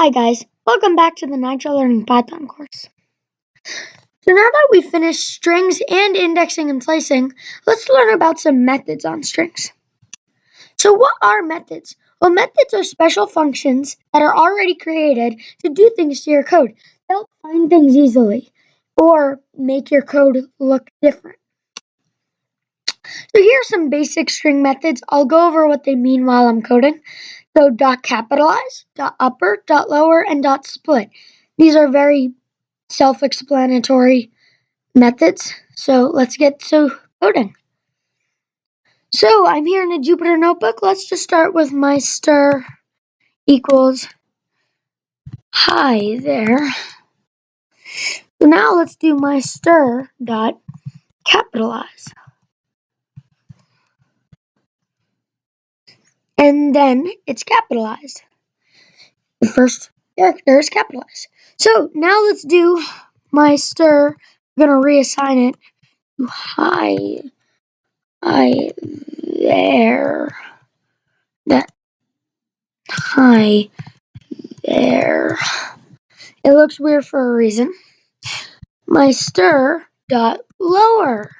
Hi guys, welcome back to the Nitro Learning Python course. So now that we've finished strings and indexing and slicing, let's learn about some methods on strings. So what are methods? Well, methods are special functions that are already created to do things to your code. They help find things easily or make your code look different. So here are some basic string methods. I'll go over what they mean while I'm coding. So dot capitalize, dot upper, dot lower, and dot split. These are very self-explanatory methods. So let's get to coding. So I'm here in a Jupyter notebook. Let's just start with Meister equals hi there. So now let's do Meister dot capitalize. And then it's capitalized. The first character is capitalized. So now let's do Meister. I'm going to reassign it to hi there. That hi there. It looks weird for a reason. Meister dot lower.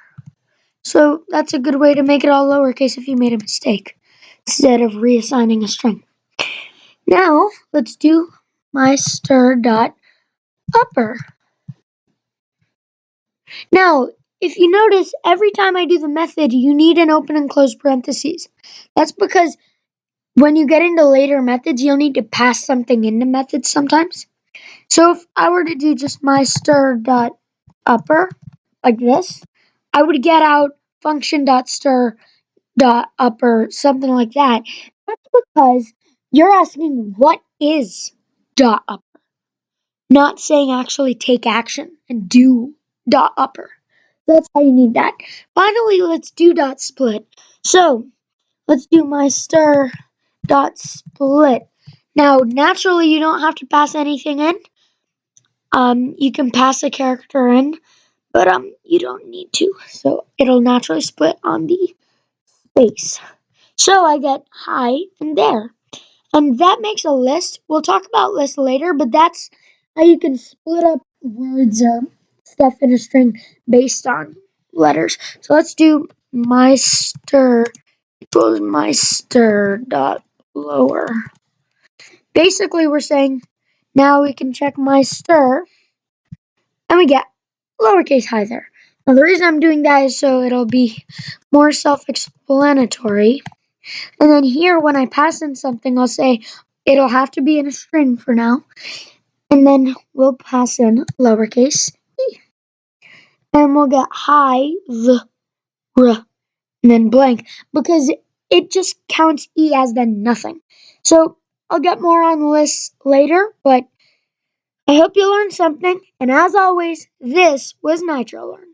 So that's a good way to make it all lowercase if you made a mistake instead of reassigning a string. Now let's do Meister dot upper. Now, if you notice, every time I do the method, you need an open and close parentheses. That's because when you get into later methods, you'll need to pass something into methods sometimes. So if I were to do just Meister.upper like this, I would get out function.stir.upper, something like that. That's because you're asking what is dot upper, not saying actually take action and do dot upper. That's how you need that. Finally, let's do dot split. So let's do Meister dot split. Now, naturally, you don't have to pass anything in. You can pass a character in, but you don't need to. So it'll naturally split on the space. So I get hi and there. And that makes a list. We'll talk about lists later, but that's how you can split up words or stuff in a string based on letters. So let's do Meister equals Meister dot lower. Basically, we're saying now we can check Meister and we get lowercase hi there. Now, the reason I'm doing that is so it'll be more self-explanatory. And then here, when I pass in something, I'll say it'll have to be in a string for now. And then we'll pass in lowercase e. And we'll get hi, the, r, and then blank, because it just counts e as then nothing. So I'll get more on lists later, but I hope you learned something. And as always, this was Nitro Learn.